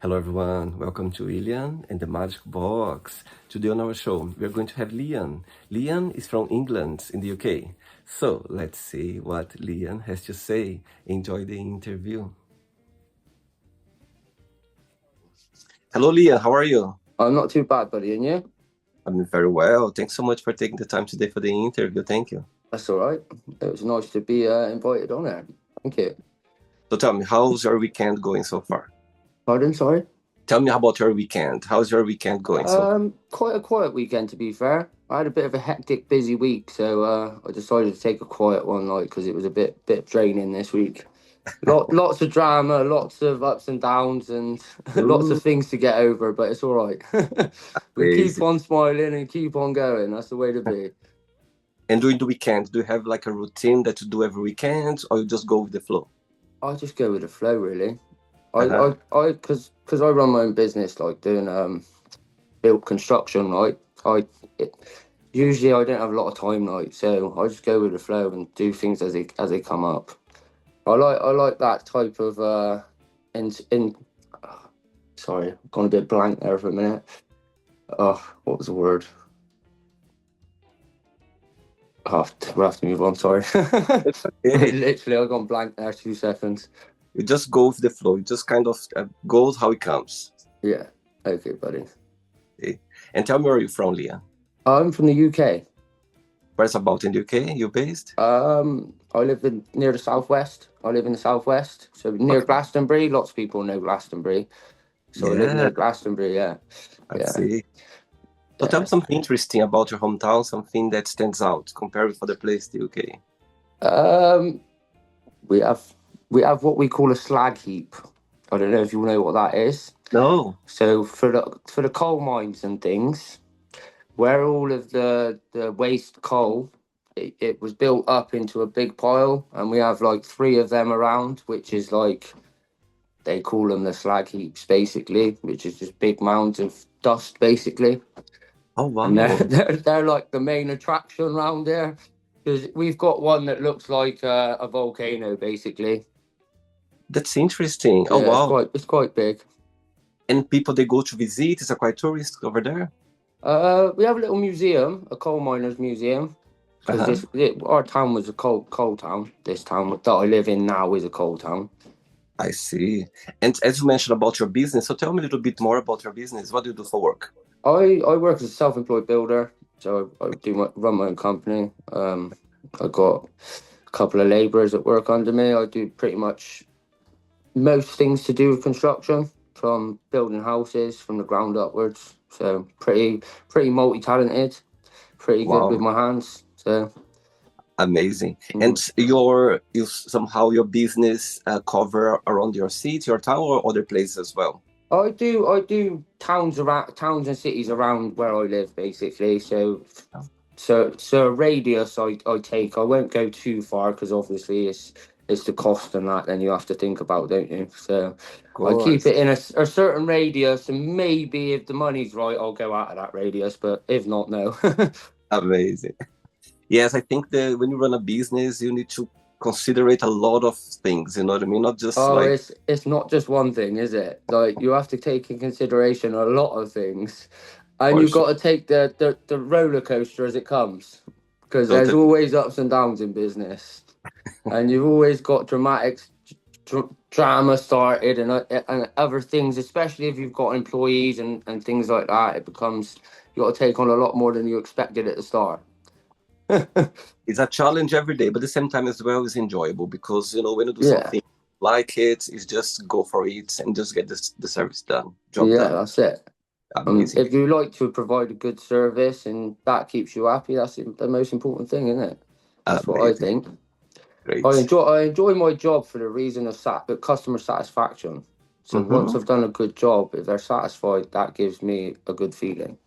Hello, everyone. Welcome to Ilian and the Magic Box. Today on our show, we are going to have Lian. Lian is from England in the UK. So let's see what Lian has to say. Enjoy the interview. Hello, Lian. How are you? I'm not too bad, buddy, and you? I'm very well. Thanks so much for taking the time today for the interview. Thank you. That's all right. It was nice to be invited on there. Thank you. So tell me, how's your weekend going so far? Pardon, sorry? Tell me about your weekend. How's your weekend going so far? Quite a quiet weekend, to be fair. I had a bit of a hectic, busy week, so I decided to take a quiet one, like, because it was a bit draining this week. Lots of drama, lots of ups and downs, and lots Ooh, of things to get over, but it's all right. We keep crazy. on smiling and keep on going. That's the way to be. And during the weekend, do you have like a routine that you do every weekend, or you just go with the flow? I just go with the flow, really. Uh-huh. Because I run my own business, like doing built construction, right? I it, Usually I don't have a lot of time, like, so I just go with the flow and do things as they come up. I like that type of in sorry, I've gone a bit blank there for a minute. Oh, what was the word? Oh, we'll have to move on. Sorry. It's okay. Literally, I've gone blank there. 2 seconds. You just go with the flow. You just kind of goes how it comes. Yeah. Okay, buddy. Okay? And tell me where you're from, Leah. I'm from the UK. Where's about in the UK? You based? I live near the southwest. I live in the southwest, so near Okay. Glastonbury. Lots of people know Glastonbury, so I live Yeah, near Glastonbury. Yeah, I yeah, see. So tell me yeah. something interesting about your hometown, something that stands out compared with other places in the UK. Um, we have we have what we call a slag heap. I don't know if you know what that is. No. So for the coal mines and things, where all of the waste coal, it was built up into a big pile, and we have like three of them around, which is like they call them the slag heaps, basically, which is just big mounds of dust, basically. Oh, And they're wow. they're like the main attraction around there because we've got one that looks like a volcano, basically. That's interesting. Oh, Yeah, it's wow. quite big. And people they go to visit, is a quite tourist over there? We have a little museum, a coal miners museum, because Uh-huh. our town was a coal town. This town that I live in now is a coal town. I see. And as you mentioned about your business, so tell me a little bit more about your business. What do you do for work? I work as a self-employed builder, so I run my own company. I got a couple of labourers that work under me. I do pretty much most things to do with construction, from building houses from the ground upwards. So pretty multi-talented, pretty good with Wow. my hands. So Amazing. And mm. you somehow your business cover around your city, your town, or other places as well? I do towns and cities around where I live, basically. So a radius I take. I won't go too far because obviously it's the cost and that then you have to think about, don't you? So Of I keep course. it in a certain radius, and maybe if the money's right, I'll go out of that radius. But if not, no. Amazing. Yes, I think that when you run a business, you need to consider it a lot of things, you know what I mean? Not just Oh, like, it's not just one thing, is it? Like you have to take in consideration a lot of things, and for you've sure, got to take the roller coaster as it comes, because there's totally. always ups and downs in business, and you've always got drama started and other things, especially if you've got employees and things like that. It becomes you got to take on a lot more than you expected at the start. It's a challenge every day, but at the same time as well, it's enjoyable because, you know, when you do Yeah, something like it's just go for it and just get the service done, job yeah, done. that's it. Amazing. If you like to provide a good service and that keeps you happy, that's the most important thing, isn't it? That's what I Amazing. think. Great. I enjoy my job for the reason of customer satisfaction. So once Hmm. I've done a good job, if they're satisfied, that gives me a good feeling.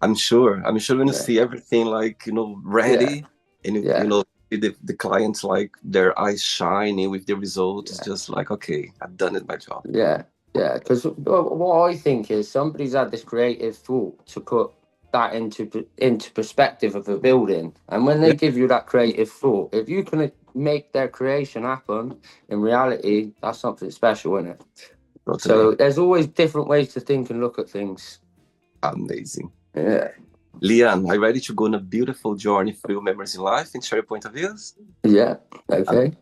I'm sure. I'm sure when you Yeah, see everything like, you know, yeah, ready and you yeah, know, the clients like their eyes shining with the results, it's yeah, just like, okay, I've done it my job. yeah, yeah. Because what I think is somebody's had this creative thought to put that into perspective of a building, and when they Yeah, give you that creative thought, if you can make their creation happen in reality, that's something special, isn't it? Totally. So there's always different ways to think and look at things. Amazing. Yeah. Leanne, are you ready to go on a beautiful journey for your memories in life and share your point of views? Yeah. Okay.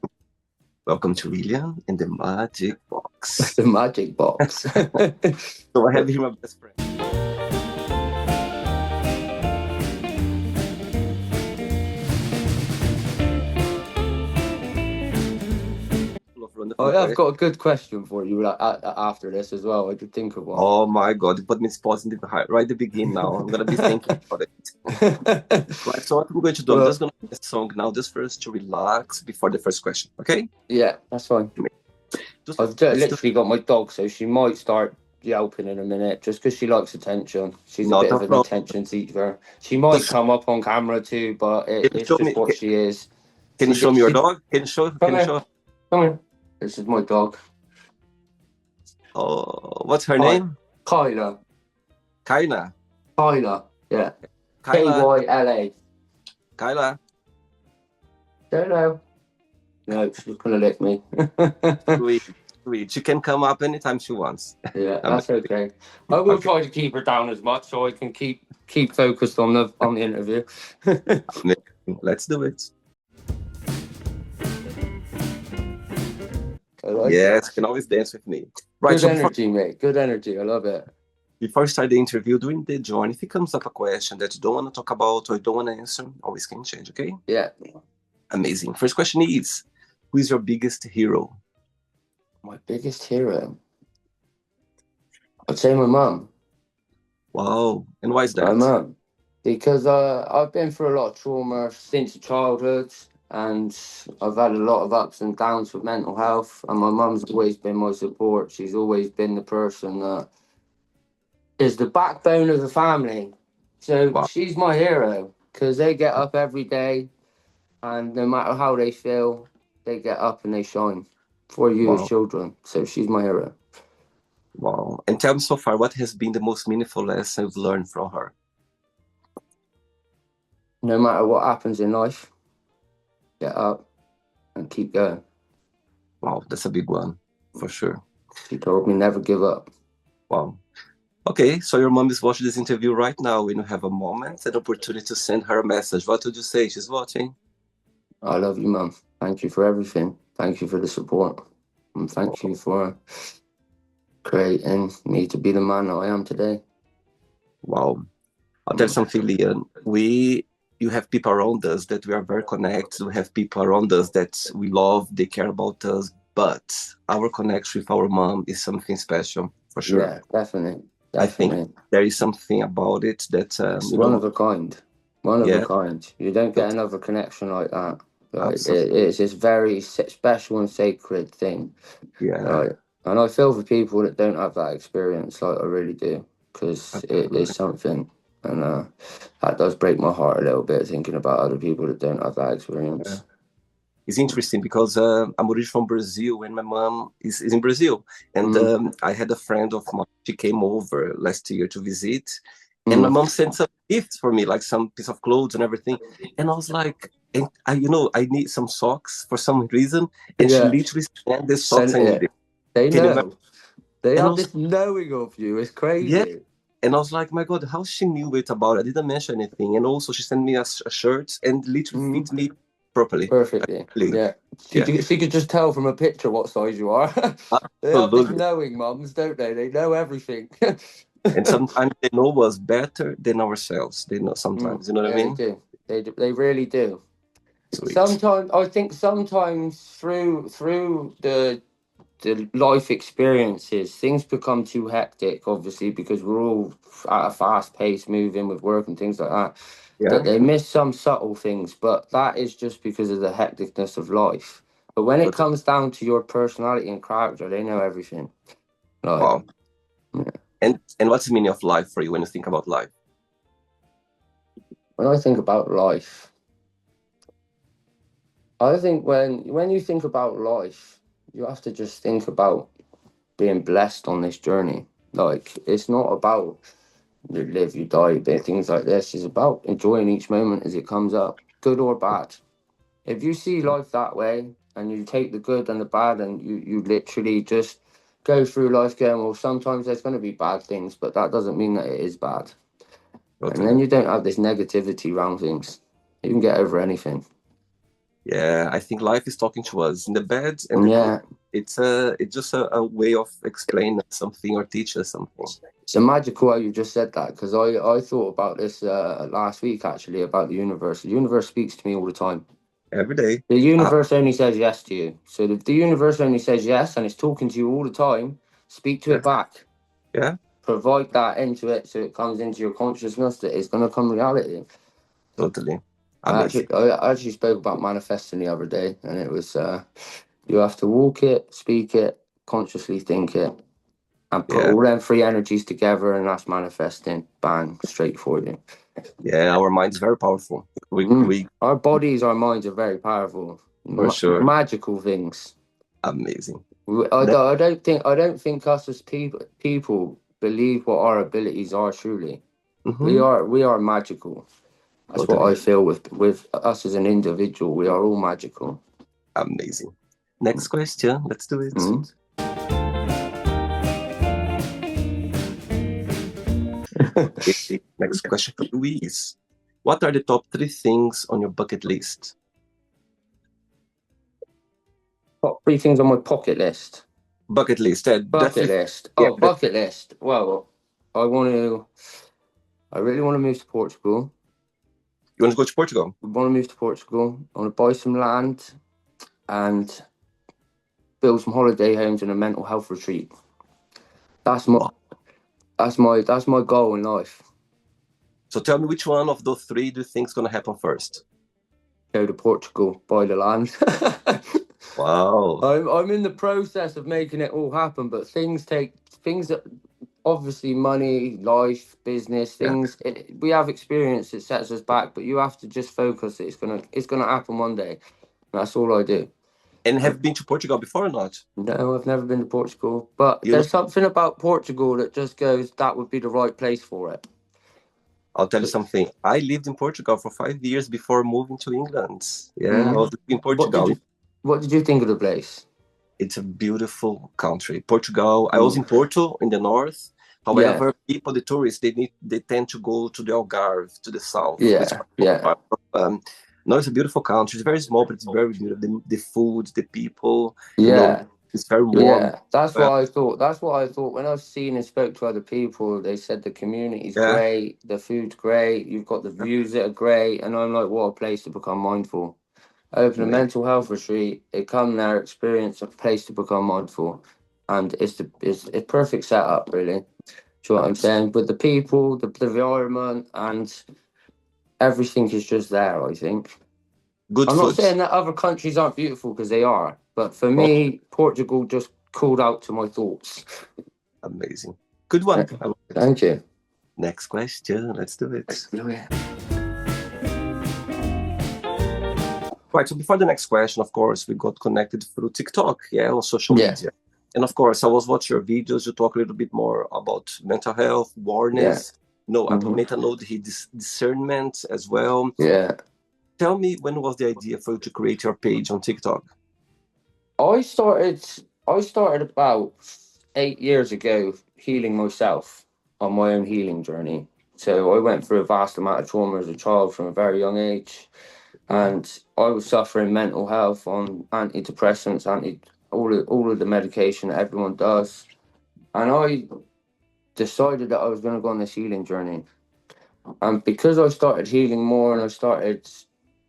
Welcome to Leanne in the Magic Box. The magic box. So I have here my best friend. Oh, yeah, I've got a good question for you after this as well. I could think of one. Oh my God, you put me pausing right at the beginning now. I'm going to be thinking about it. Right, so what I'm going to do, I'm just going to play a song now, just first to relax before the first question, okay? Yeah, that's fine. I've literally got my dog, so she might start yelping in a minute just because she likes attention. She's a bit of an attention seeker. She might come up on camera too, but it's just what she is. Can you show me your dog? Can you show? Come here. This is my dog. Oh, what's her name? Kyla. Kyla. Kyla, yeah. Kyla. Kyla. Don't know. No, she's gonna lick me. Sweet. She can come up anytime she wants. Yeah, that's okay. I will try to keep her down as much so I can keep focused on the interview. Let's do it. Yes, you can always dance with me. Right, good energy, mate. Good energy. I love it. Before we start the interview, during the journey, if it comes up a question that you don't want to talk about or you don't want to answer, always can change, okay? Yeah. Amazing. First question is, who is your biggest hero? My biggest hero? I'd say my mum. Wow. And why is that? My mum. Because I've been through a lot of trauma since childhood, and I've had a lot of ups and downs with mental health, and my mum's always been my support. She's always been the person that is the backbone of the family. So she's my hero, because they get up every day, and no matter how they feel, they get up and they shine for you as children. So she's my hero. Wow. And tell me so far, what has been the most meaningful lesson you've learned from her? No matter what happens in life, get up and keep going. Wow, that's a big one, for sure. She told me never give up. Wow. Okay, so your mom is watching this interview right now. When you have a moment, an opportunity to send her a message, what would you say? She's watching. I love you, Mum. Thank you for everything. Thank you for the support. And thank you for creating me to be the man that I am today. Wow. I'll tell you something, Leanne. You have people around us that we are very connected. We have people around us that we love, they care about us. But our connection with our mom is something special, for sure. Yeah, definitely. I think there is something about it that... one of a kind. One of a kind. You don't get another connection like that. It's this very special and sacred thing. Yeah. And I feel for people that don't have that experience, like I really do, because it is something. And that does break my heart a little bit, thinking about other people that don't have that experience. Yeah. It's interesting because I'm originally from Brazil and my mom is in Brazil. And I had a friend of mine, she came over last year to visit. And my mom sent some gifts for me, like some piece of clothes and everything. And I was like, I need some socks for some reason. And she literally sent the socks I needed. They know. They have this knowing of you. It's crazy. Yeah. And I was like, my God, how she knew it about it? I didn't mention anything. And also she sent me a shirt and literally fit me properly. Perfectly. Yeah. She could just tell from a picture what size you are. They have this knowing, mums, don't they? They know everything. And sometimes they know us better than ourselves. They know sometimes, you know what I mean? They do. They really do. Sweet. Sometimes through the life experiences, things become too hectic, obviously, because we're all at a fast pace moving with work and things like that. That they miss some subtle things, but that is just because of the hecticness of life. But when it comes down to your personality and character, they know everything. Wow. Yeah. And what's the meaning of life for you when you think about life? When I think about life, I think when you think about life, you have to just think about being blessed on this journey. Like, it's not about you live, you die, things like this. It's about enjoying each moment as it comes up, good or bad. If you see life that way and you take the good and the bad and you literally just go through life going, well, sometimes there's going to be bad things, but that doesn't mean that it is bad. And then Totally. you don't have this negativity around things. You can get over anything. Yeah, I think life is talking to us in the bad and And the good. yeah, It's just a way of explaining something or teach us something it's a magical how you just said that, because I thought about this last week actually about the universe. The universe speaks to me all the time. every day. The Uh, universe only says yes to you. So if the universe only says yes and it's talking to you all the time, speak to yeah, it back. yeah, Provide that into it so it comes into your consciousness that it's going to come reality. totally. I actually, Amazing. I actually spoke about manifesting the other day, and it was you have to walk it, speak it, consciously think it, and put Yeah, all them three energies together, and that's manifesting. Bang, straight for you. yeah. Our mind is very powerful. Mm. We Our bodies, our minds are very powerful, for sure. magical things. Amazing. That, I don't think us as people believe what our abilities are truly. We mhm, are magical. That's what I totally feel with us as an individual. We are all magical. amazing. Next question. Let's do it. Mm. Okay, next question for Luis. What are the top three things on your bucket list? Top three things on my pocket list. Bucket list. Bucket Definitely. list. Yeah. Oh, bucket list. Well, I want to. I really want to move to Portugal. You want to go to Portugal? I want to move to Portugal. I want to buy some land and build some holiday homes and a mental health retreat. That's my Wow. that's my goal in life. So tell me which one of those three do you think is going to happen first? Go to Portugal, buy the land. Wow. I'm in the process of making it all happen, but things that obviously money, life, business, Yeah. we have experience that sets us back, but you have to just focus that it's gonna happen one day. That's all I do. And have you been to Portugal before or not? No, I've never been to Portugal, but You know, there's something about Portugal that just goes, that would be the right place for it. I'll tell you something. I lived in Portugal for 5 years before moving to England. Yeah, I Mm. was in What did Portugal. you What did you think of the place? It's a beautiful country. Portugal. I was Mm. in Porto in the north. Yeah, However, people, the tourists, they tend to go to the Algarve, to the south. It's yeah, quite yeah. far. No, it's a beautiful country. It's very small, but it's very beautiful. The food, the people, Yeah, it's very warm. yeah. That's Uh, what I thought. That's what I thought when I've seen and spoke to other people. They said the community's yeah, great, the food's great, you've got the views that are great, and I'm like, what a place to become mindful. I open a amazing. mental health retreat. They come there, experience a place to become mindful, and it's perfect setup, really. Do you know what I'm saying? With the people, the environment, and everything is just there. I think. Good I'm not food. saying that other countries aren't beautiful because they are, but for Oh, me, Portugal just called out to my thoughts. amazing. Good one. I love it. Thank you. Next question. Let's do it. Right. So before the next question, of course, we got connected through TikTok, yeah, on social Yeah, media. And of course, I was watching your videos. You talk a little bit more about mental health, yeah, awareness, hmm metanoid discernment as well. yeah. Tell me, when was the idea for you to create your page on TikTok? I started. I started about 8 years ago healing myself on my own healing journey. So I went through a vast amount of trauma as a child from a very young age, and I was suffering mental health on antidepressants, all of the medication that everyone does, and I decided that I was going to go on this healing journey. And because I started healing more and I started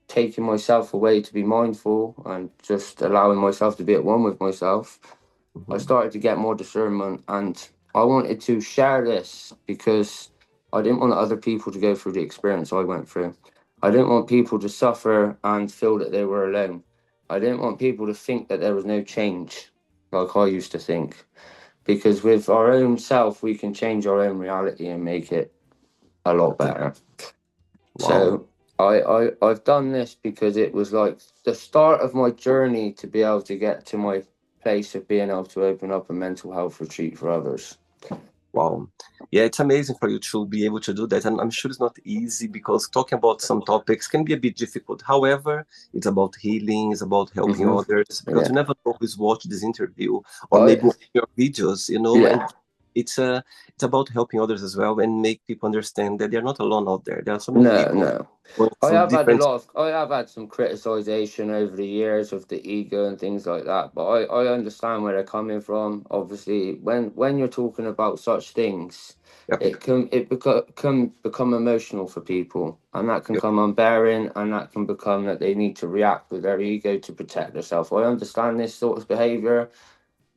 taking myself away to be mindful and just allowing myself to be at one with myself, I Mhm. started to get more discernment. And I wanted to share this because I didn't want other people to go through the experience I went through. I didn't want people to suffer and feel that they were alone. I didn't want people to think that there was no change like I used to think. Because with our own self, we can change our own reality and make it a lot better. Wow. So I've done this because it was like the start of my journey to be able to get to my place of being able to open up a mental health retreat for others. Wow. Yeah, it's amazing for you to be able to do that. And I'm sure it's not easy because talking about some topics can be a bit difficult. However, it's about healing, it's about helping Hmm. others because Yeah. you never know who's watching this interview or I maybe watching your videos, yeah. and it's about helping others as well and make people understand that they're not alone out there. There are so many No, people no. going I through have had a different. lot of, I have had some criticization over the years of the ego and things like that, but I understand where they're coming from. Obviously, when you're talking about such things, Yep, can become emotional for people, and that can yep. come unbearing, and that can become that they need to react with their ego to protect themselves. I understand this sort of behavior,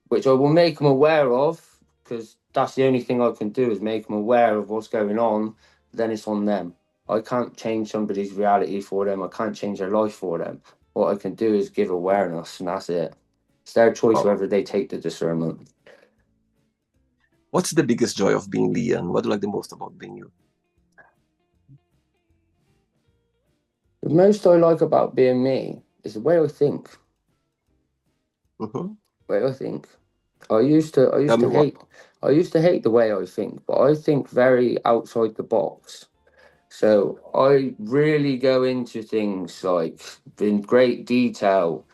which I will make them aware of, because that's the only thing I can do is make them aware of what's going on. Then it's on them. I can't change somebody's reality for them. I can't change their life for them. What I can do is give awareness, and that's it. It's their choice Wow. whether they take the discernment. What's the biggest joy of being Liam? What do you like the most about being you? The most I like about being me is the way I think. Hmm. Way I think. I Tell used me to what. hate, I used to hate the way I think, but I think very outside the box. So I really go into things like in great detail,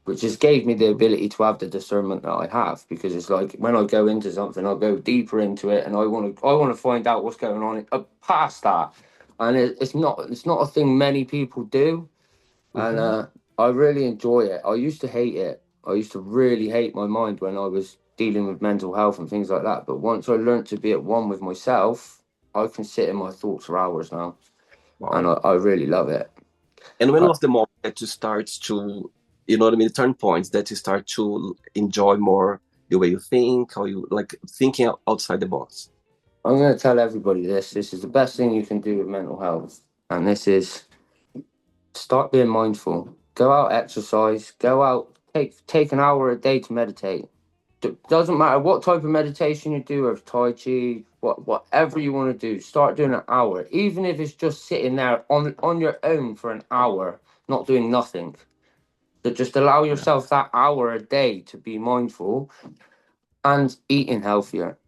which just gave me the Mhm. ability to have the discernment that I have. Because it's like when I go into something, I'll go deeper into it, and I want to find out what's going on past that. And it's not a thing many people do, and Mhm. I really enjoy it. I used to hate it. I used to really hate my mind when I was dealing with mental health and things like that. But once I learned to be at one with myself, I can sit in my thoughts for hours now, and Wow. I really love it. And when I, was the moment that you start to, you know what I mean, the turn points that you start to enjoy more the way you think, or you like thinking outside the box? I'm going to tell everybody this. This is the best thing you can do with mental health. And this is start being mindful. Go out, exercise. Go out, take an hour a day to meditate. Doesn't matter what type of meditation you do, or Tai Chi, whatever you want to do. Start doing an hour, even if it's just sitting there on your own for an hour, not doing nothing. But just allow Yeah. yourself that hour a day to be mindful and eating healthier.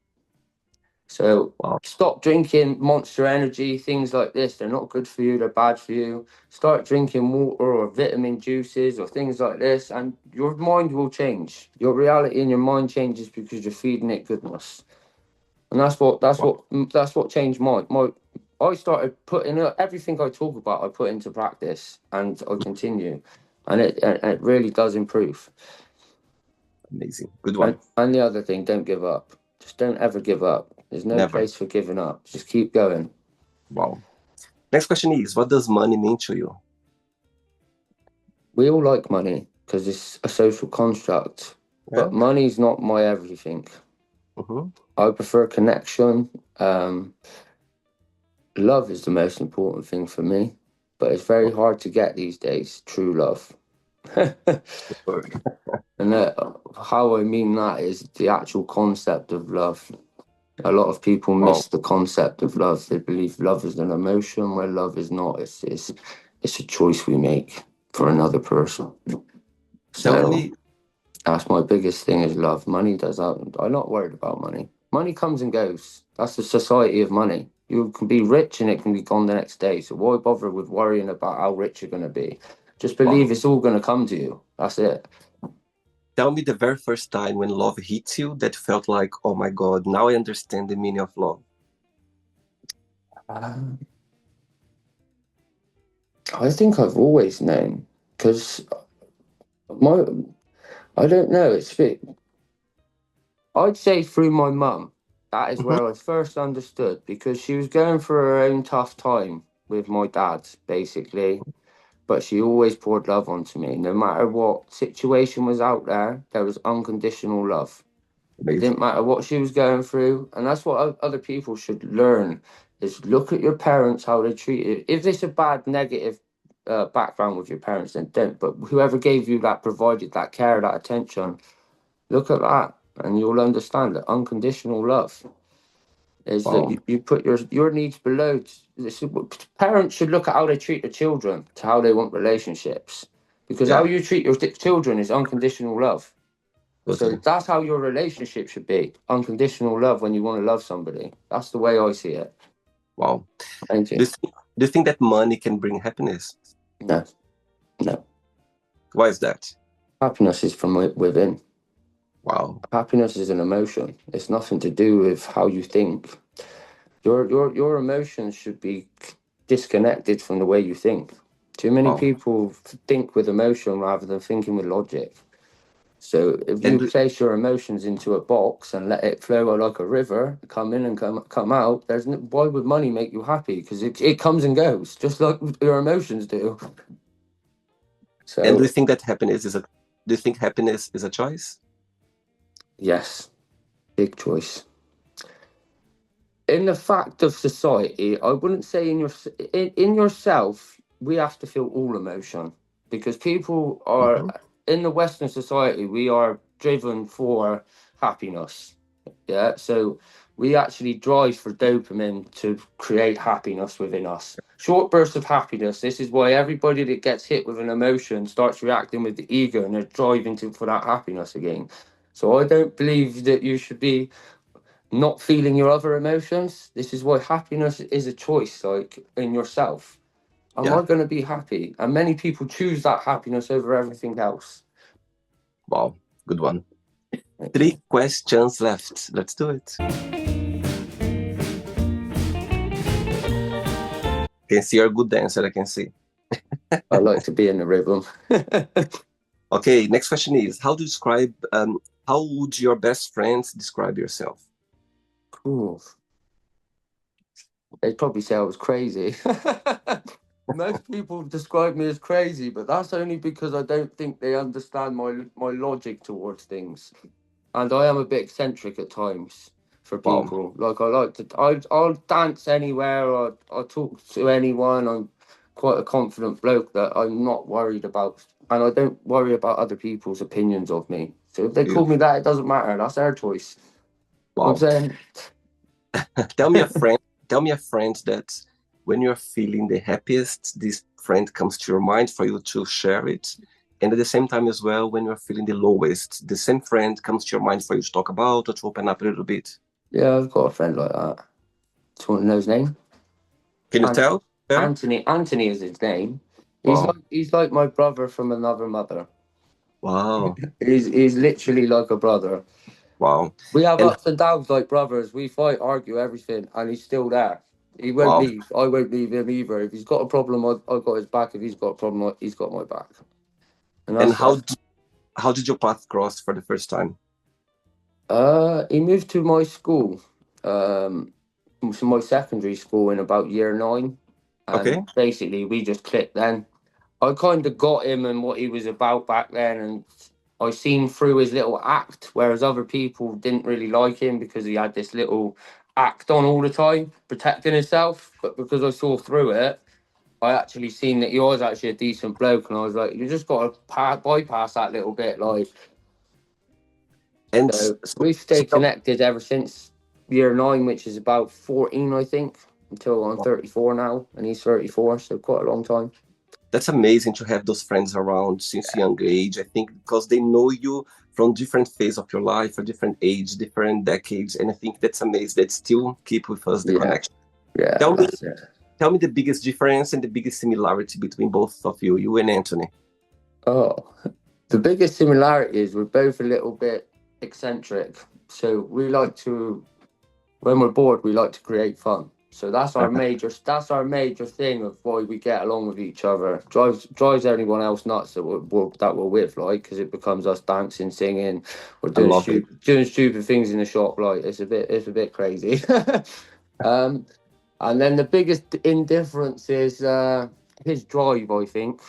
So Wow. stop drinking Monster Energy, things like this. They're not good for you, they're bad for you. Start drinking water or vitamin juices or things like this, and your mind will change. Your reality in your mind changes because you're feeding it goodness. And Wow. that's what changed my I started putting everything I talk about, I put into practice, and I continue. And it really does improve. Amazing. Good one. And the other thing, don't give up. Just don't ever give up. There's no Never. place for giving up. Just keep going. Wow. Next question is, what does money mean to you? We all like money because it's a social construct, Yeah. but money's not my everything. Hmm. I prefer connection. Um, Love is the most important thing for me, but it's very hard to get these days. True love. And how I mean that is the actual concept of love. A lot of people Wow. miss the concept of love. They believe love is an emotion, where love is not. It's a choice we make for another person. Tell So me, that's my biggest thing is love. Money does that. I'm not worried about money. Money comes and goes. That's the society of money. You can be rich and it can be gone the next day. So why bother with worrying about how rich you're going to be? Just believe wow. it's all going to come to you. That's it. Tell me the very first time when love hits you that felt like, oh my God, now I understand the meaning of love. Um, I think I've always known because my I don't know. I'd say through my mum. That is Hmm. where I first understood because she was going through her own tough time with my dad, basically. But she always poured love onto me. No matter what situation was out there, there was unconditional love. It didn't Amazing. matter what she was going through, and that's what other people should learn: is look at your parents, how they treat you. If it's a bad, negative background with your parents, then don't. But whoever gave you that, provided that care, that attention, look at that, and you'll understand that unconditional love is that Wow. you put your needs below. Parents should look at how they treat their children to how they want relationships, because how Yeah. you treat your children is unconditional love. So Totally. that's how your relationship should be. Unconditional love when you want to love somebody. That's the way I see it. Wow. Thank you. Do you think that money can bring happiness? No, no. Why is that? Happiness is from within. Wow. Happiness is an emotion. It's nothing to do with how you think. Your emotions should be disconnected from the way you think. Too many Wow. people think with emotion rather than thinking with logic. So if you And place your emotions into a box and let it flow like a river, come in and come out, why would money make you happy? Because it comes and goes, just like your emotions do. and do So you think that happiness is a do you think happiness is a choice? yes, big choice. In the fact of society, I wouldn't say in yourself, we have to feel all emotion because people are Hmm. in the Western society, we are driven for happiness. Yeah, so we actually drive for dopamine to create happiness within us. Short bursts of happiness. This is why everybody that gets hit with an emotion starts reacting with the ego and they're driving for that happiness again. So I don't believe that you should be not feeling your other emotions. This is why happiness is a choice, like in yourself. Am Yeah. I going to be happy? And many people choose that happiness over everything else. Wow. Good one. Thank you. 3 questions left. Let's do it. Can see you're a good dancer, I can see. I like to be in the rhythm. Okay, next question is how would your best friends describe yourself? Cool. They'd probably say I was crazy. Most people describe me as crazy, but that's only because I don't think they understand my logic towards things. And I am a bit eccentric at times for Wow. people. Like I like to, I'll dance anywhere or I'll talk to anyone. I'm quite a confident bloke that I'm not worried about, and I don't worry about other people's opinions of me. So if they call me Beautiful. that, it doesn't matter. That's their choice. I'm Wow. saying, Tell me a friend, tell me a friend that when you're feeling the happiest, this friend comes to your mind for you to share it. And at the same time as well, when you're feeling the lowest, the same friend comes to your mind for you to talk about or to open up a little bit. yeah, I've got a friend like that. Do you want to know his name? Can you An- tell? Better? Anthony. Anthony is his name. Wow. He's like my brother from another mother. Wow. He's literally like a brother. Wow. We have And ups and downs like brothers. We fight, argue, everything, and he's still there. He won't wow. leave. I won't leave him either. If he's got a problem, I've got his back. If he's got a problem, he's got my back. And And that's how did your path cross for the first time? he moved to my school, to my secondary school in about year 9, Okay. and basically we just clicked then. I kind of got him and what he was about back then, and I seen through his little act, whereas other people didn't really like him because he had this little act on all the time, protecting himself. But because I saw through it, I actually seen that he was actually a decent bloke, and I was like, you just got to bypass that little bit, like. And So so, we've so stayed connected ever since year 9, which is about 14, I think, until I'm 34 now, and he's 34, so quite a long time. that's amazing to have those friends around since young age. I think because they know you from different phase of your life, a different age, different decades, and I think that's amazing. That still keep with us the Yeah, connection. yeah, Tell me, that's it. tell me the biggest difference and the biggest similarity between both of you and Anthony. Oh, the biggest similarity is we're both a little bit eccentric. So we like to, when we're bored, we like to create fun. So that's our major thing of why we get along with each other. Drives anyone else nuts that we're with, like, because it becomes us dancing, singing, or I love it. doing stupid things in the shop. Like it's a bit crazy. um, and then the biggest indifference is his drive. I think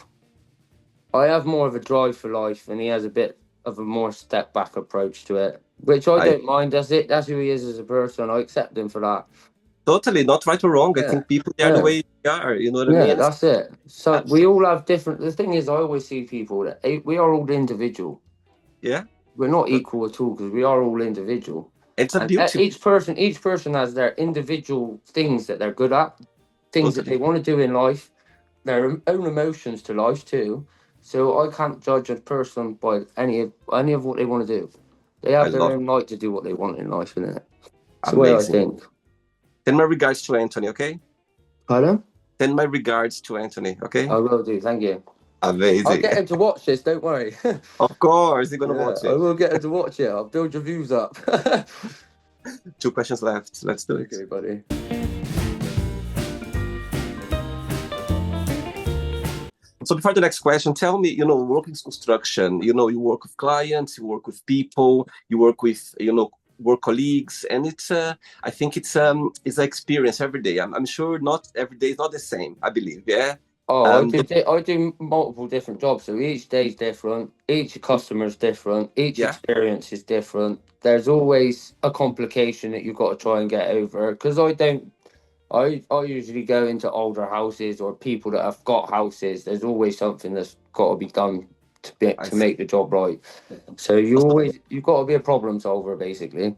I have more of a drive for life, and he has a bit of a more step back approach to it, which I I don't mind. That's it. That's who he is as a person. I accept him for that. totally not right or wrong. I Yeah, think people they are the yeah, way they are. You know what I yeah. mean? That's it. So Uh, we all have different. The thing is, I always see people that we are all individual. yeah, We're not equal at all because we are all individual, it's a and beauty. each person has their individual things that they're good at, things that Totally. they want to do in life, their own emotions to life too. So I can't judge a person by any of what they want to do. They I have their love own right to do what they want in life, isn't it? It's the way I Amazing. think. Send my regards to Anthony, okay? Pardon? Send my regards to Anthony, okay? I will do. Thank you. I'll Amazing. get him to watch this. Don't worry. Of course, you're gonna Yeah, watch I it. will get him to watch it. I'll build your views up. 2 questions left. Let's do it. Okay, buddy. So before the next question, tell me, working in construction, you work with clients, you work with people, you work with, work colleagues, and I think it's an experience every day. I'm sure not every day is not the same, I believe, yeah? Oh, Um, I do multiple different jobs, so each day's different, each customer's different, each yeah, experience is different. There's always a complication that you've got to try and get over. Because I usually go into older houses or people that have got houses. There's always something that's got to be done I to see. make the job right. So you've got to be a problem solver, basically.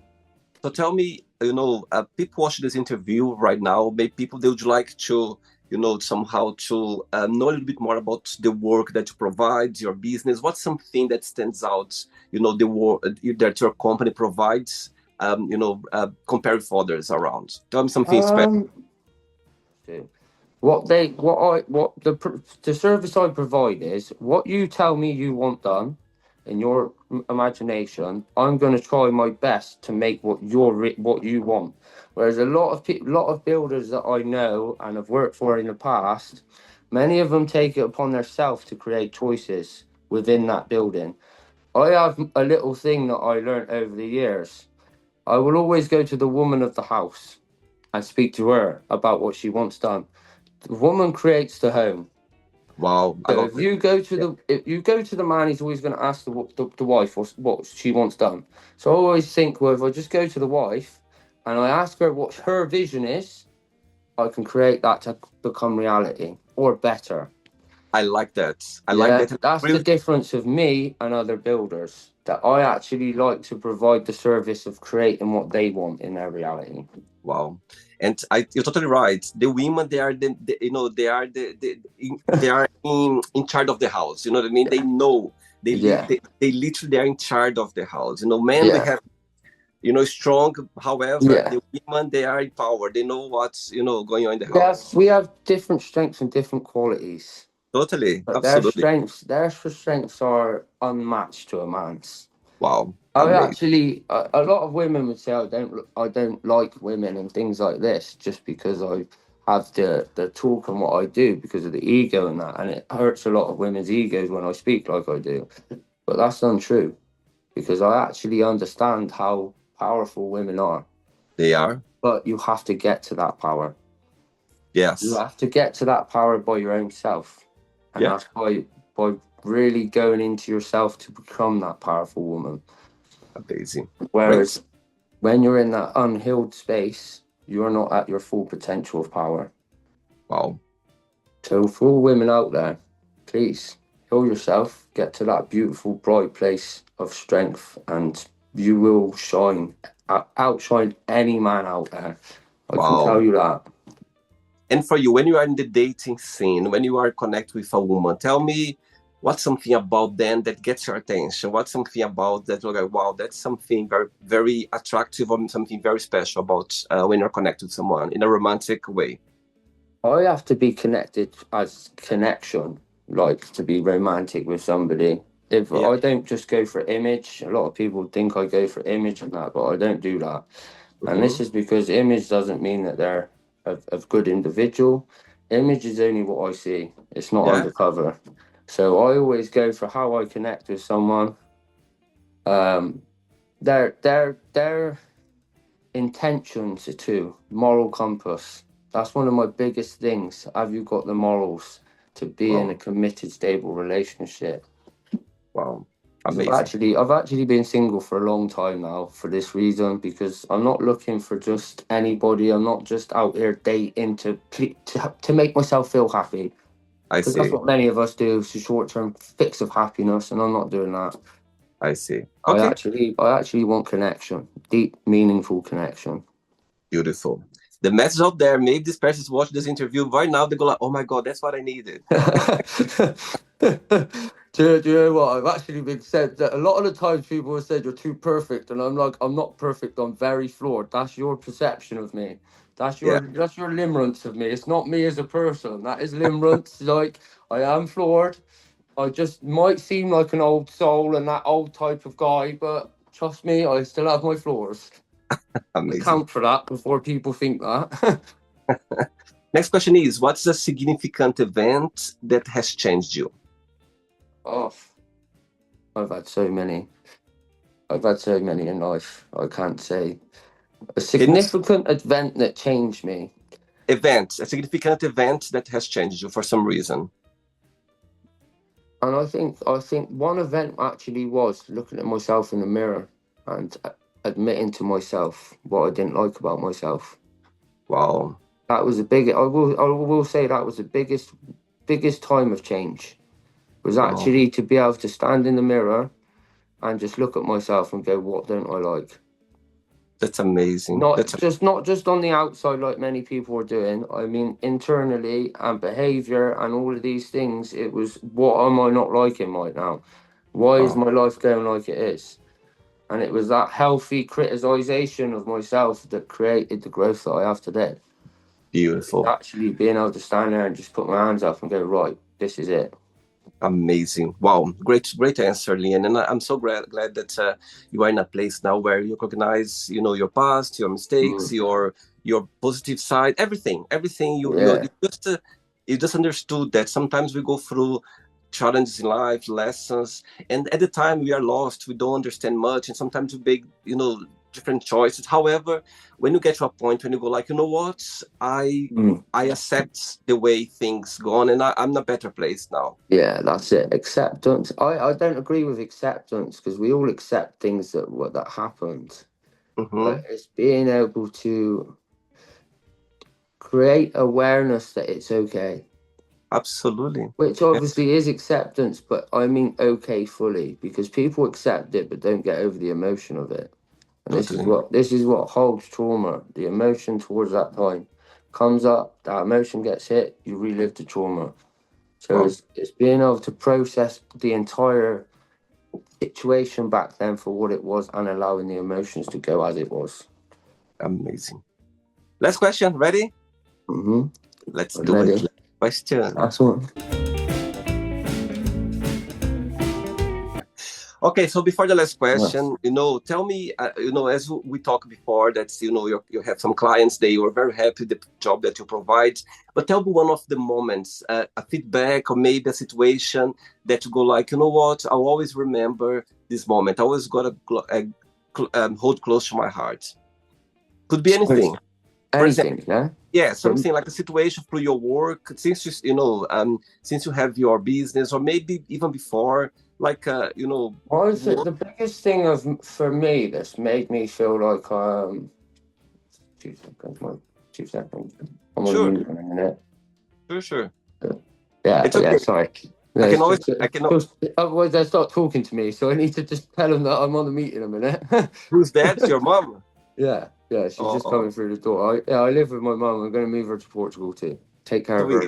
So tell me, people watching this interview right now, maybe people they would like to, somehow to know a little bit more about the work that you provide, your business. What's something that stands out, the work that your company provides, compared with others around? Tell me something special. Um, the service I provide is what you tell me you want done in your imagination. I'm going to try my best to make what what you want. Whereas a lot of builders that I know and have worked for in the past, many of them take it upon themselves to create choices within that building. I have a little thing that I learned over the years. I will always go to the woman of the house and speak to her about what she wants done. The woman creates the home. Wow, I So love it. if you go to the man, he's always going to ask the wife what she wants done. So I always think, well, if I just go to the wife and I ask her what her vision is, I can create that to become reality or better. I like that. I like Yeah, that. that's the difference of me and other builders. That I actually like to provide the service of creating what they want in their reality. Wow, and you're totally right. The women, they are they are in charge of the house. You know what I mean? They know Yeah, they literally are in charge of the house. Men we yeah, have strong. However, yeah. the women they are in power. They know what's going on in the Yes, house. we have different strengths and different qualities. Totally, But absolutely. their strengths are unmatched to a man's. Wow, I amazing. actually, a lot of women would say I don't like women and things like this just because I have the talk and what I do because of the ego and that, and it hurts a lot of women's egos when I speak like I do. But that's untrue because I actually understand how powerful women are. They are. But you have to get to that power. You Yes. have to get to that power by your own self. And Yeah. that's by really going into yourself to become that powerful woman. Amazing. Great. Whereas when you're in that unhealed space, you're not at your full potential of power. Wow. So for all women out there, please heal yourself, get to that beautiful, bright place of strength, and you will outshine any man out there. I can tell Wow. you that. And for you, when you are in the dating scene, when you are connected with a woman, tell me what's something about them that gets your attention? What's something about that? Like, wow, that's something very, very attractive or something very special about when you're connected with someone in a romantic way. I have to be connected as connection, like to be romantic with somebody. If Yeah. I don't just go for image, a lot of people think I go for image and that, but I don't do that. And this Hmm. is because image doesn't mean that they're a good individual. Image is only what I see. It's not Yeah. undercover. So I always go for how I connect with someone. Um, their intentions too, moral compass. That's one of my biggest things. Have you got the morals to be in a Wow. committed, stable relationship? Wow. Because Amazing. I've actually been single for a long time now for this reason. Because I'm not looking for just anybody. I'm not just out here dating to make myself feel happy. I Because that's see. what many of us do. It's a short-term fix of happiness, and I'm not doing that. I see. I Okay. actually, I actually want connection, deep, meaningful connection. Beautiful. the message out there, maybe this person's watching this interview right now, they go like, oh my God, that's what I needed. Do you know what? I've actually been said that a lot of the times people have said you're too perfect, and I'm like, I'm not perfect. I'm very flawed. That's your perception of me. Yeah. That's your limerence of me. It's not me as a person. That is limerence. Like, I am flawed. I just might seem like an old soul and that old type of guy, but trust me, I still have my flaws. Amazing. Account for that before people think that. Next question is, what's a significant event that has changed you? Oh, I've had so many. I've had so many in life. I can't say. A significant event that changed me. A significant event that has changed you for some reason. And I think one event actually was looking at myself in the mirror and admitting to myself what I didn't like about myself. Wow. That was I will say that was the biggest time of change. Was actually to be able to stand in the mirror and just look at myself and go, what don't I like? That's amazing. Not just on the outside like many people are doing. I mean, internally and behavior and all of these things. It was, what am I not liking right now? Why is my life going like it is? And it was that healthy criticization of myself that created the growth that I have today. Beautiful. Actually being able to stand there and just put my hands up and go, right, this is it. Amazing. Wow. Great answer, Lian. And I'm so glad that you are in a place now where you recognize, your past, your mistakes, your positive side, everything. You just understood that sometimes we go through challenges in life, lessons, and at the time we are lost, we don't understand much, and sometimes we make, different choices. However, when you get to a point when you go like, you know what, I accept the way things go on, and I'm in a better place now. Yeah, that's it. Acceptance. I don't agree with acceptance, because we all accept things that happened. But it's being able to create awareness that it's okay. Absolutely. Which obviously is acceptance, but I mean okay fully, because people accept it but don't get over the emotion of it. And this is what holds trauma. The emotion towards that time comes up, that emotion gets hit, you relive the trauma. So it's being able to process the entire situation back then for what it was and allowing the emotions to go as it was. Amazing. Last question. Ready? Let's do it. Last question. That's one. Okay, so before the last question, tell me, as we talked before, that you have some clients, they were very happy with the job that you provide. But tell me one of the moments, a feedback or maybe a situation that you go like, you know what, I'll always remember this moment. I always got to hold close to my heart. Could be anything. For example, yeah, something like a situation through your work, since since you have your business, or maybe even before. Like, the biggest thing for me that's made me feel like 2 seconds. I'm on mute in a minute. Sure. Yeah, it's okay. Sorry. I cannot. Otherwise, they start talking to me, so I need to just tell them that I'm on the meeting in a minute. Who's that? Your mom? Yeah, she's just coming through the door. I live with my mum. I'm going to move her to Portugal too. Take care of her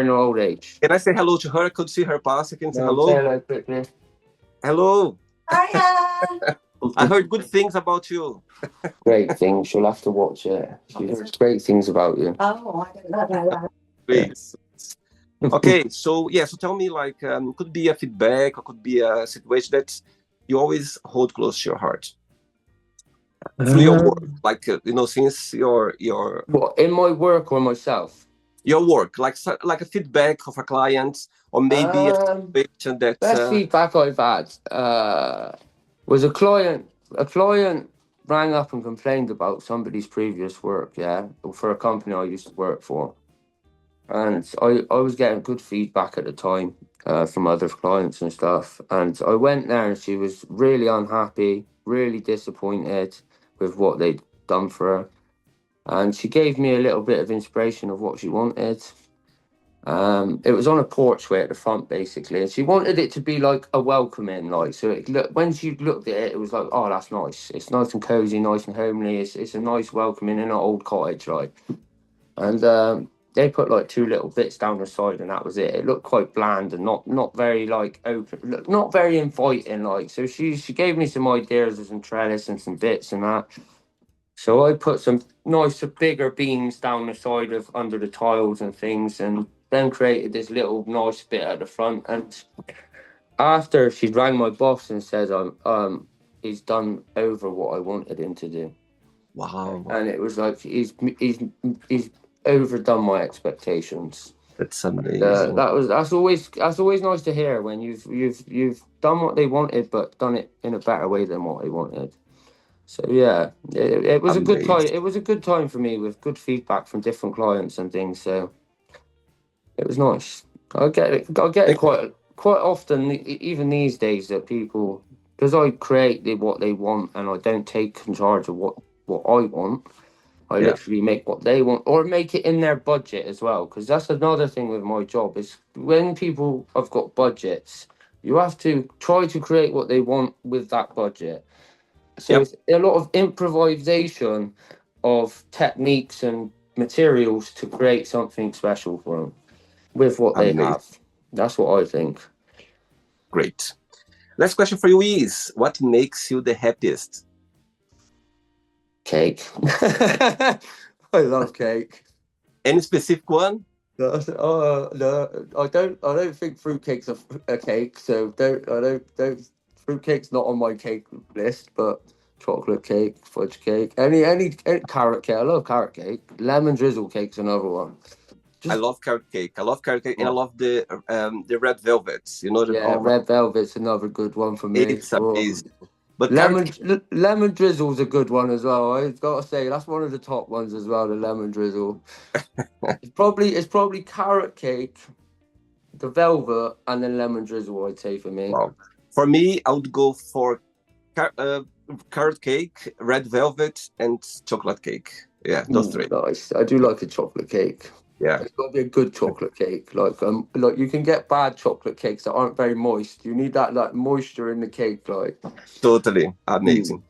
in her old age. Can I say hello to her? Could see her pass. I can say hello. Say hello quickly. Hello. Hiya. I heard good things about you. Great things. You'll have to watch it. She heard great things about you. Oh, I don't know that. Great. Okay, so tell me, like, could be a feedback or could be a situation that you always hold close to your heart. Through your work, like since your what, in my work or myself? Your work, like a feedback of a client, or maybe a situation that best feedback I've had was a client rang up and complained about somebody's previous work, for a company I used to work for, and I was getting good feedback at the time from other clients and stuff, and I went there and she was really unhappy, really disappointed with what they'd done for her, and she gave me a little bit of inspiration of what she wanted, It was on a porchway at the front, basically, and she wanted it to be like a welcoming, like so. When she looked at it, it was like, oh, that's nice. It's nice and cozy, nice and homely. It's a nice welcoming in an old cottage, like. And they put like two little bits down the side, and that was it. It looked quite bland and not very like open, not very inviting, like. So she gave me some ideas of some trellis and some bits and that. So I put some nicer, bigger beams down the side of under the tiles and things, and then created this little nice bit at the front. And after she rang my boss and said, he's done over what I wanted him to do." Wow, And it was like he's overdone my expectations. that's amazing. That's always nice to hear when you've done what they wanted, but done it in a better way than what they wanted. So yeah, it was a good time. Amazing. It was a good time for me with good feedback from different clients and things. So it was nice. I get it quite often, even these days, that people, because I create what they want and I don't take in charge of what I want. I Yeah. literally make what they want or make it in their budget as well. Because that's another thing with my job is when people have got budgets, you have to try to create what they want with that budget. So Yep. it's a lot of improvisation of techniques and materials to create something special for them with what they Amazing. have. That's what I think. Great. Last question for you is, what makes you the happiest? Cake. I love cake. Any specific one? No, I don't think fruitcake's a cake. So don't. Fruitcake's not on my cake list, but chocolate cake, fudge cake, any carrot cake. I love carrot cake. Lemon drizzle cake's another one. I love carrot cake. I love carrot cake, and I love the red velvets. You know, Red velvet's another good one for me. it's amazing. But carrot cake, Lemon drizzle's a good one as well. I've got to say that's one of the top ones as well. The lemon drizzle. It's probably carrot cake, the velvet, and then lemon drizzle. I'd say for me. wow. For me, I would go for carrot cake, red velvet, and chocolate cake. Yeah, those three. Nice. I do like a chocolate cake. Yeah, It's got to be a good chocolate cake. Like you can get bad chocolate cakes that aren't very moist. You need that like moisture in the cake, like. totally amazing.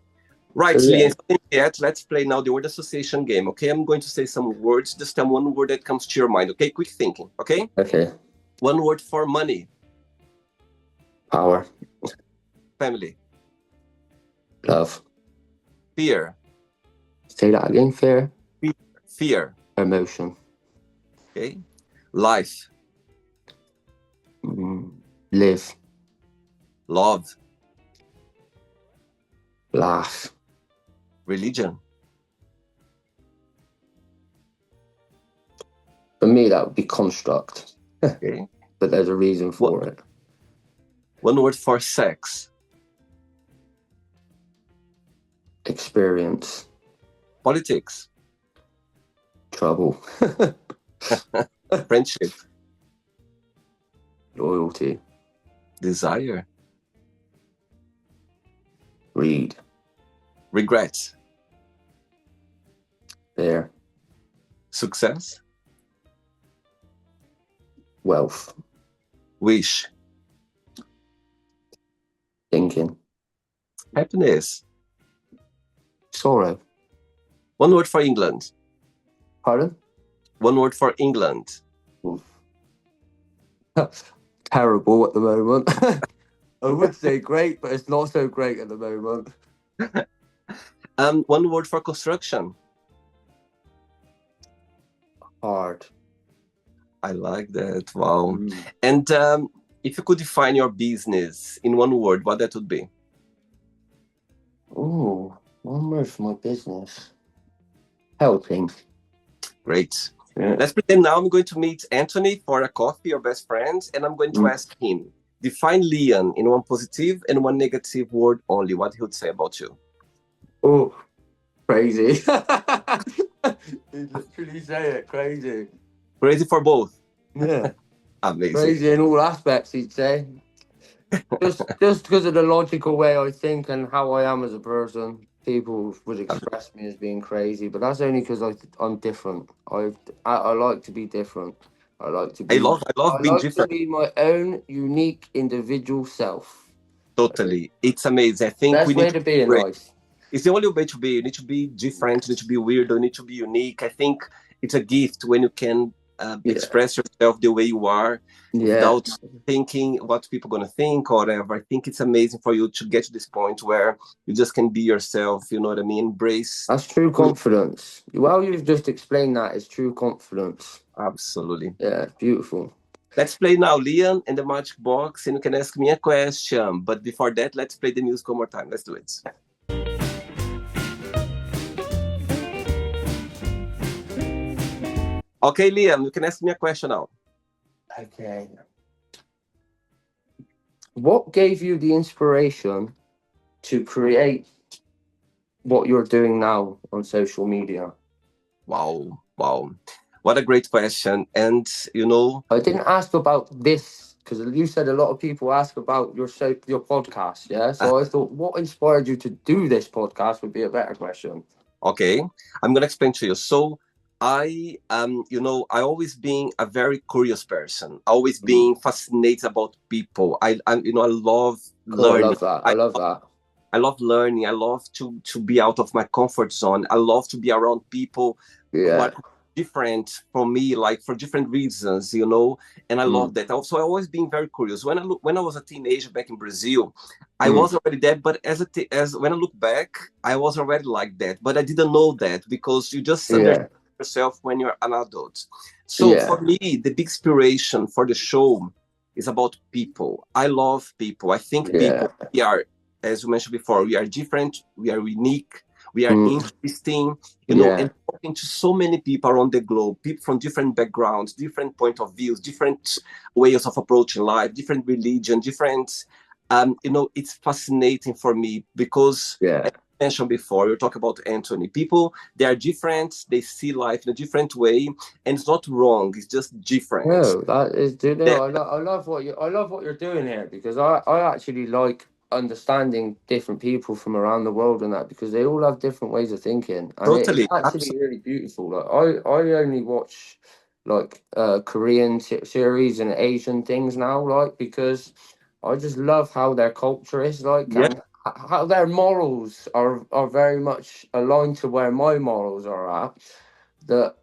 Right, So, yeah. Liam, let's play now the word association game. Okay, I'm going to say some words. Just tell one word that comes to your mind. Okay, quick thinking. Okay, Okay. one word for money, Power, family, love. fear, Say that again. fear. Emotion. Okay, life, Live. love, Laugh. religion, For me, that would be construct. okay. But there's a reason for it. One word for sex, Experience. politics, Trouble. friendship, Loyalty. desire, Greed. regret, Fear. success, Wealth. wish, Thinking. happiness. Sorrow. One word for England. Pardon? One word for England. Terrible at the moment. I would say great, but it's not so great at the moment. One word for construction. Hard. I like that. Wow. And if you could define your business in one word, what that would be? Ooh, one word for my business. Helping. Great. Yeah. Let's pretend now I'm going to meet Anthony for a coffee, your best friend, and I'm going to ask him, define Liam in one positive and one negative word only. What he would say about you? Oh, crazy. You literally say it, crazy. Crazy for both. Yeah. Amazing. Crazy in all aspects, he'd say. Just because of the logical way I think and how I am as a person, people would express me as being crazy, but that's only because I'm different. I like to be different. I like to I be love being different. my own unique individual self. Totally. It's amazing. I think we Best need way to to be in break. life. It's the only way to be. You need to be different. You need to be weird. You need to be unique. I think it's a gift when you can Yeah. express yourself the way you are Yeah. without thinking what people gonna think or whatever. I think it's amazing for you to get to this point where you just can be yourself. You know what I mean? Embrace. That's true confidence. Well, you've just explained that is true confidence. Absolutely. Yeah, beautiful. Let's play now, Leon and the Magic Box, and you can ask me a question. But before that, let's play the music one more time. Let's do it. Okay, Liam, you can ask me a question now. Okay. What gave you the inspiration to create what you're doing now on social media? Wow, wow. What a great question. And, you know, I didn't ask about this because you said a lot of people ask about your podcast, yeah? So I thought what inspired you to do this podcast would be a better question. okay, I'm going to explain to you. So, I always being a very curious person, always being fascinated about people. I love Cool, I learning. love that. I love that. I love learning. I love to be out of my comfort zone. I love to be around people who Yeah. are different from me, like for different reasons, And I love that. Also, I always been very curious. When I was a teenager back in Brazil, I was already there. But as when I look back, I was already like that. But I didn't know that because you just understand yourself when you're an adult. So for me, the big inspiration for the show is about people. I love people. I think people, we are, as you mentioned before, we are different, we are unique, we are interesting, and talking to so many people around the globe, people from different backgrounds, different point of views, different ways of approaching life, different religion, different, it's fascinating for me because as I mentioned before, you talk about Anthony. People, they are different, they see life in a different way, and it's not wrong, it's just different. No, that is, I love what you're doing here because I actually like understanding different people from around the world and that because they all have different ways of thinking and Totally, it's actually really beautiful. Like I only watch like Korean series and Asian things now, like because I just love how their culture is like and how their morals are very much aligned to where my morals are at. That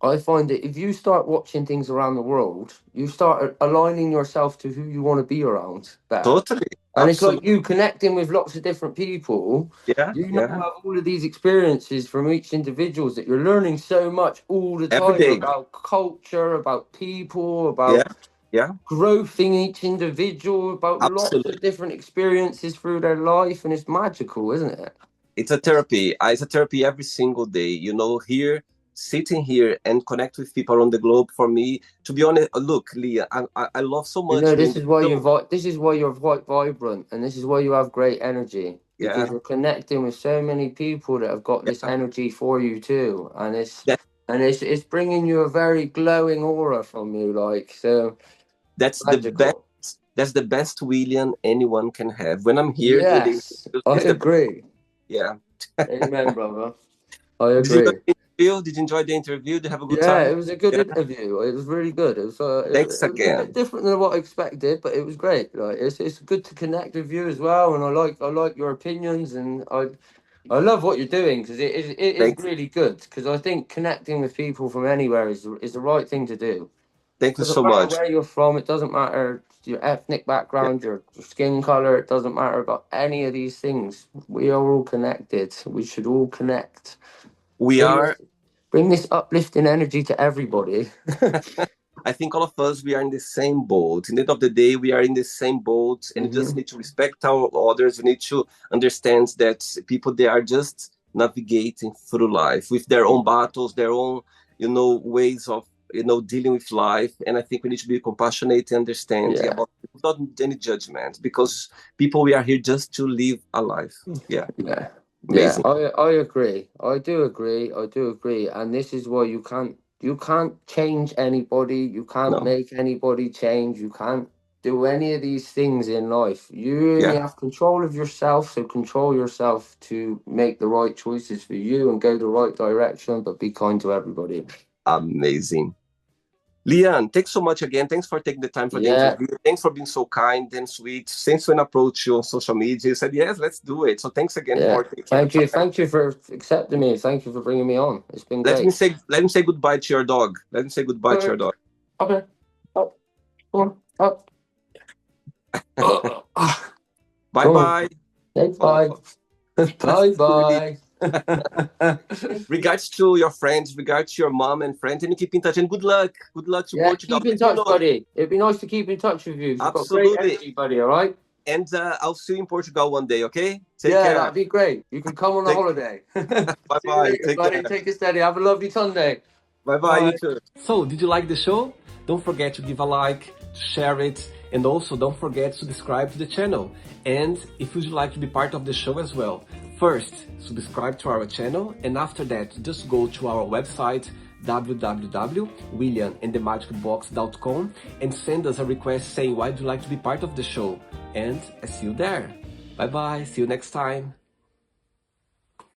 I find that if you start watching things around the world, you start aligning yourself to who you want to be around better. Totally. And it's like you connecting with lots of different people. You now have all of these experiences from each individuals that you're learning so much all the time about culture, about people, about growth in each individual, about lots of different experiences through their life. And it's magical, isn't it? It's a therapy. It's a therapy every single day. Here, sitting here and connect with people around the globe. For me, to be honest, look, Leah, I love so much. This is why you're quite vibrant, and this is why you have great energy because you're connecting with so many people that have got this energy for you too, and it's bringing you a very glowing aura from you, like so. That's magical. The best. That's the best William anyone can have. When I'm here, I agree. Amen, brother. I agree. Did you enjoy the interview? Did you have a good time? Yeah, it was a good interview. It was really good. It was thanks again. A bit different than what I expected, but it was great. Like it's good to connect with you as well, and I like your opinions, and I love what you're doing because it is really good. Because I think connecting with people from anywhere is the right thing to do. Thank you so much. Doesn't matter where you're from. It doesn't matter your ethnic background, your skin color. It doesn't matter about any of these things. We are all connected. We should all connect. Bring this uplifting energy to everybody. I think all of us, we are in the same boat. In the end of the day, we are in the same boat, and we just need to respect our others. We need to understand that people, they are just navigating through life with their own battles, their own, ways of, dealing with life. And I think we need to be compassionate and understanding about without any judgment, because people, we are here just to live a life. Amazing. I agree. I do agree. And this is why you can't change anybody. You can't make anybody change. You can't do any of these things in life. You only have control of yourself. So control yourself to make the right choices for you and go the right direction, but be kind to everybody. Amazing. Lian, thanks so much again. Thanks for taking the time for the Yeah. interview. Thanks for being so kind and sweet. Since when I approached you on social media, you said, yes, let's do it. So thanks again Yeah. for taking Thank the you. time. Thank you for accepting me. Thank you for bringing me on. It's been Let great. him say goodbye to your dog. Let him say goodbye to your dog. Okay. Up. Come on. Up. Bye-bye. Say bye. Bye-bye. Regards to your friends, regards to your mom and friends, and keep in touch. And good luck. Good luck to Yeah, Portugal. keep in touch, buddy. It'd be nice to keep in touch with you. You've got Absolutely. great energy, buddy, all right? And I'll see you in Portugal one day, okay? Take Yeah, care. that'd be great. You can come on a holiday. Bye-bye. See you later, Take buddy. care. Take it steady. Have a lovely Sunday. Bye-bye. Bye. You too. So, did you like the show? Don't forget to give a like, to share it, and also don't forget to subscribe to the channel. And if you'd like to be part of the show as well, first, subscribe to our channel, and after that, just go to our website, www.williamandthemagicbox.com, and send us a request saying why you'd like to be part of the show. And I see you there. Bye-bye. See you next time.